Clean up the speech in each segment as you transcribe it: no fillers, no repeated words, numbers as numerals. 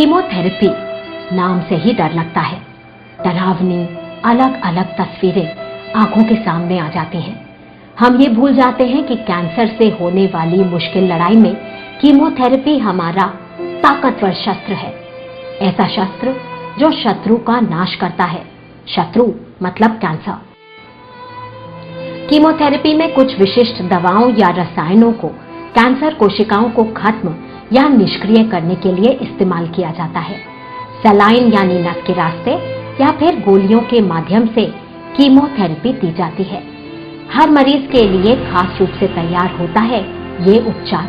Chemotherapy नाम से ही डर लगता है। डरावनी अलग अलग तस्वीरें आंखों के सामने आ जाती हैं। हम ये भूल जाते हैं कि कैंसर से होने वाली मुश्किल लड़ाई में कीमोथेरेपी हमारा ताकतवर शस्त्र है। ऐसा शस्त्र जो शत्रु का नाश करता है। शत्रु मतलब कैंसर। कीमोथेरेपी में कुछ विशिष्ट दवाओं या रसायनों को कैंसर कोशिकाओं को खत्म या निष्क्रिय करने के लिए इस्तेमाल किया जाता है। सलाइन यानी नस के रास्ते या फिर गोलियों के माध्यम से कीमोथेरेपी दी जाती है। हर मरीज के लिए खास रूप से तैयार होता है ये उपचार।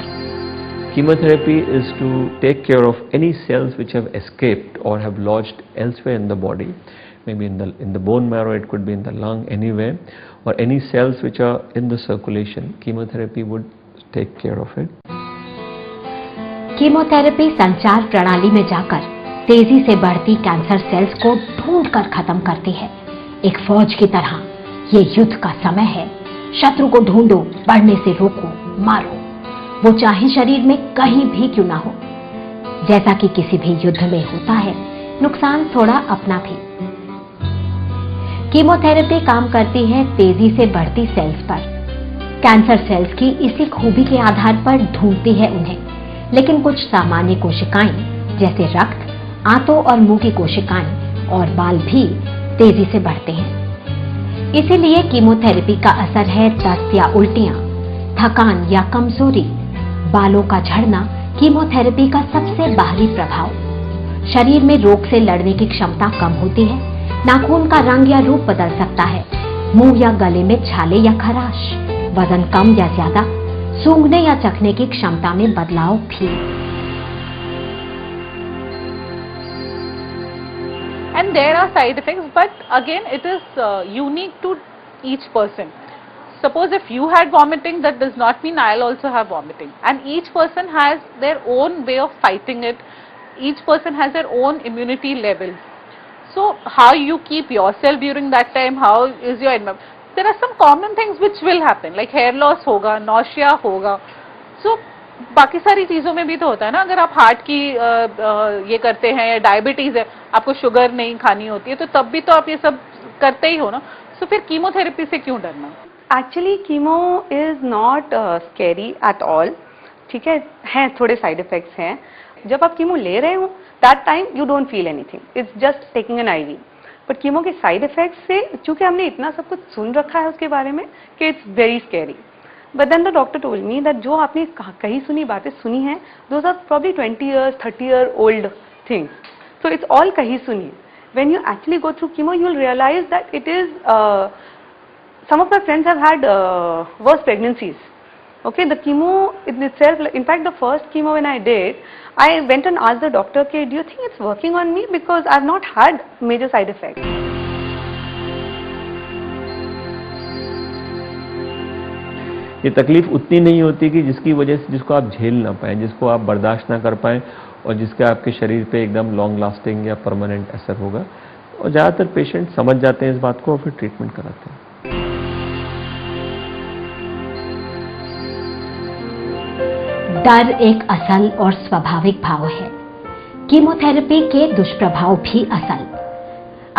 Chemotherapy is to take care of any cells which have escaped or have lodged elsewhere in the body, maybe in the bone marrow, it could be in the lung, anywhere, or any cells which are in the circulation. Chemotherapy would take care of it. Chemotherapy संचार प्रणाली में जाकर तेजी से बढ़ती cancer cells को ढूंढकर खत्म करती है। एक फौज की तरह ये युद्ध का समय है। शत्रु को ढूंढो, बढ़ने से रोको, मारो, वो चाहे शरीर में कहीं भी क्यों ना हो। जैसा कि किसी भी युद्ध में होता है, नुकसान थोड़ा अपना भी। कीमोथेरेपी काम करती है तेजी से बढ़ती सेल्स पर। कैंसर सेल्स की इसी खूबी के आधार पर ढूंढती है उन्हें। लेकिन कुछ सामान्य कोशिकाएं जैसे रक्त, आंतों और मुंह की कोशिकाएं और बाल भी तेजी से बढ़ते हैं। इसीलिए कीमोथेरेपी का असर है दस्त या उल्टियां, थकान या कमजोरी, बालों का झड़ना कीमोथेरेपी का सबसे बाहरी प्रभाव। शरीर में रोग से लड़ने की क्षमता कम होती है। नाखून का रंग या रूप बदल सकता है। मुंह या गले में छाले या खराश, वजन कम या ज्यादा, सूंघने या चखने की क्षमता में बदलाव भी। And there are side effects, but again it is unique to each person. Suppose if you had vomiting, that does not mean I'll also have vomiting. And each person has their own way of fighting it. Each person has their own immunity level. So how you keep yourself during that time, how is your environment? There are some common things which will happen, like hair loss होगा, nausea होगा. So बाकी सारी चीजों में भी तो होता है ना। अगर आप हार्ट की ये करते हैं या डायबिटीज है, आपको शुगर नहीं खानी होती है, तो तब भी तो आप ये सब करते ही हो ना। तो फिर कीमोथेरेपी से क्यों डरना? Actually chemo is not scary at all. ठीक है थोड़े साइड इफेक्ट्स हैं। जब आप कीमो ले रहे हो that time you don't feel anything, it's just taking an IV. But chemo के साइड इफेक्ट्स से चूंकि हमने इतना सब कुछ सुन रखा है उसके बारे में कि it's very scary. But then the doctor told me that जो आपने कही सुनी बातें सुनी हैं, those are probably 20 years 30 year old things. So it's all कही सुनी। When you actually go through chemo you will realize that it is some of my friends have had worse pregnancies. Okay, the chemo in itself, in fact the first chemo when I did, I went and asked the doctor, okay, do you think it's working on me, because I've not had major side effects. ये तकलीफ उतनी नहीं होती कि जिसकी वजह से जिसको आप झेल ना पाएं, जिसको आप बर्दाश्त ना कर पाएं और जिसका आपके शरीर पे एकदम लॉन्ग लास्टिंग या परमानेंट असर होगा। और ज़्यादातर पेशेंट समझ जाते हैं इस बात को और फिर ट्रीटमेंट कराते हैं। डर एक असल और स्वाभाविक भाव है। कीमोथेरेपी के दुष्प्रभाव भी असल।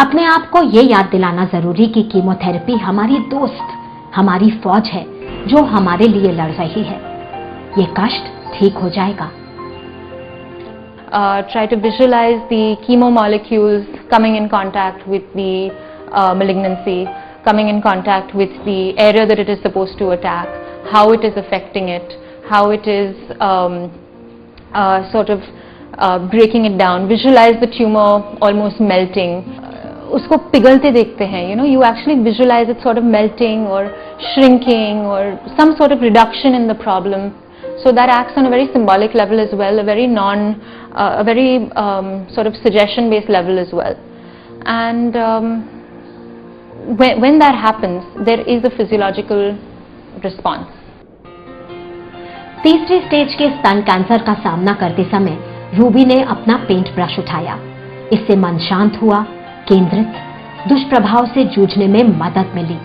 अपने आप को ये याद दिलाना जरूरी कि कीमोथेरेपी हमारी दोस्त, हमारी फौज है जो हमारे लिए लड़ रही है। ये कष्ट ठीक हो जाएगा। Try to visualize the chemo molecules coming in contact with the malignancy, coming in contact with the area that it is supposed to attack, how it is affecting it, how it is sort of breaking it down. Visualize the tumor almost melting. उसको पिघलते देखते हैं, you know, you actually visualize it sort of melting or shrinking or some sort of reduction in the problem. So that acts on a very symbolic level as well, a very sort of suggestion-based level as well. And when that happens, there is a physiological response. तीसरी stage के स्तन cancer का सामना करते समय Ruby ने अपना paint brush उठाया। इससे मन शांत हुआ, केंद्रित, दुष्प्रभाव से जूझने में मदद मिली।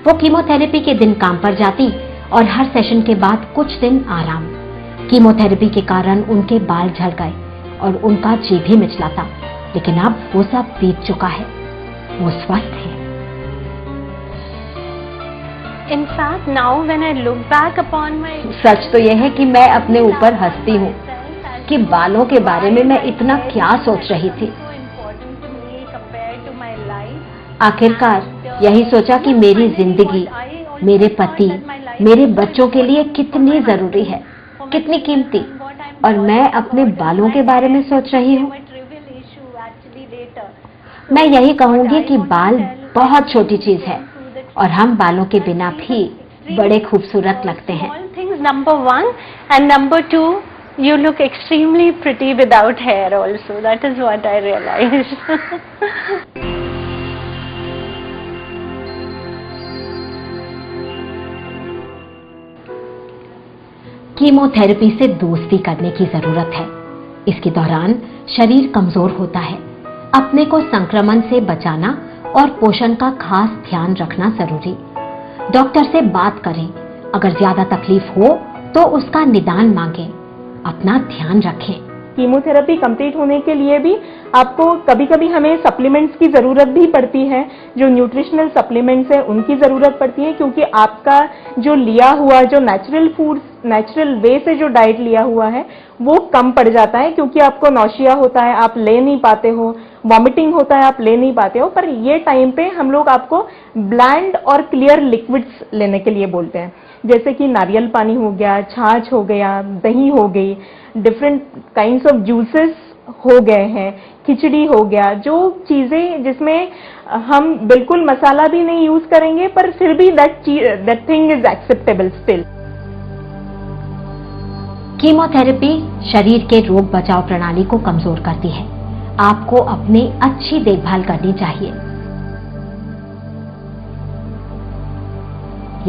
वो कीमोथेरेपी के दिन काम पर जाती और हर सेशन के बाद कुछ दिन आराम। कीमोथेरेपी के कारण उनके बाल झड़ गए और उनका जी भी मिचला था, लेकिन अब वो सब बीत चुका है, वो स्वस्थ है। In fact, now when I look back upon my सच तो यह है कि मैं अपने ऊपर हंसती हूँ कि बालों के बारे में मैं इतना क्या सोच रही थी। आखिरकार यही सोचा कि मेरी जिंदगी, मेरे पति, मेरे बच्चों के लिए कितनी जरूरी है, कितनी कीमती, और मैं अपने बालों के बारे में सोच रही हूँ। मैं यही कहूंगी कि बाल बहुत छोटी चीज है और हम बालों के बिना भी बड़े खूबसूरत लगते हैं। Small things, number one, and number two, you look extremely pretty without hair also. That is what I realized. Chemotherapy से दोस्ती करने की जरूरत है। इसके दौरान शरीर कमजोर होता है। अपने को संक्रमण से बचाना और पोषण का खास ध्यान रखना जरूरी। डॉक्टर से बात करें, अगर ज्यादा तकलीफ हो तो उसका निदान मांगें। अपना ध्यान रखें। कीमोथेरेपी कंप्लीट होने के लिए भी आपको कभी कभी हमें सप्लीमेंट्स की ज़रूरत भी पड़ती है। जो न्यूट्रिशनल सप्लीमेंट्स हैं उनकी ज़रूरत पड़ती है, क्योंकि आपका जो लिया हुआ, जो नेचुरल फूड्स, नेचुरल वे से जो डाइट लिया हुआ है वो कम पड़ जाता है, क्योंकि आपको नौशिया होता है, आप ले नहीं पाते हो, वॉमिटिंग होता है, आप ले नहीं पाते हो। पर ये टाइम पे हम लोग आपको ब्लैंड और क्लियर लिक्विड्स लेने के लिए बोलते हैं, जैसे कि नारियल पानी हो गया, छाछ हो गया, दही हो गई, डिफरेंट काइंड्स ऑफ जूसेस हो गए हैं, खिचड़ी हो गया, जो चीजें जिसमें हम बिल्कुल मसाला भी नहीं यूज करेंगे पर फिर भी that thing is acceptable still. Chemotherapy शरीर के रोग बचाव प्रणाली को कमजोर करती है। आपको अपनी अच्छी देखभाल करनी चाहिए।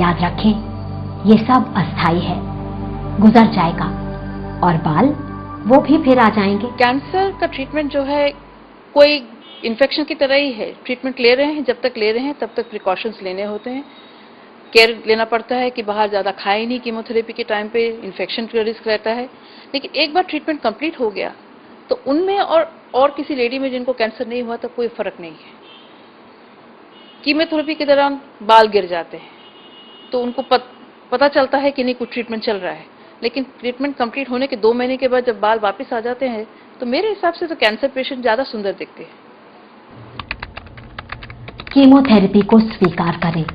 याद रखें, ये सब अस्थायी है, गुजर जाएगा, और बाल वो भी फिर आ जाएंगे। कैंसर का ट्रीटमेंट जो है कोई इन्फेक्शन की तरह ही है। ट्रीटमेंट ले रहे हैं, जब तक ले रहे हैं तब तक प्रिकॉशंस लेने होते हैं, केयर लेना पड़ता है कि बाहर ज़्यादा खाए नहीं कीमोथेरेपी के टाइम पे, इन्फेक्शन का रिस्क रहता है। लेकिन एक बार ट्रीटमेंट कंप्लीट हो गया तो उनमें और किसी लेडी में जिनको कैंसर नहीं हुआ तो कोई फर्क नहीं है। कीमोथेरेपी के दौरान बाल गिर जाते हैं तो उनको पता चलता है कि नहीं कुछ ट्रीटमेंट चल रहा है, लेकिन ट्रीटमेंट कंप्लीट होने के 2 महीने के बाद जब बाल वापस आ जाते हैं तो मेरे हिसाब से तो कैंसर पेशेंट ज़्यादा सुंदर दिखते हैं। कीमोथेरेपी को स्वीकार करें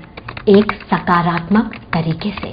एक सकारात्मक तरीके से।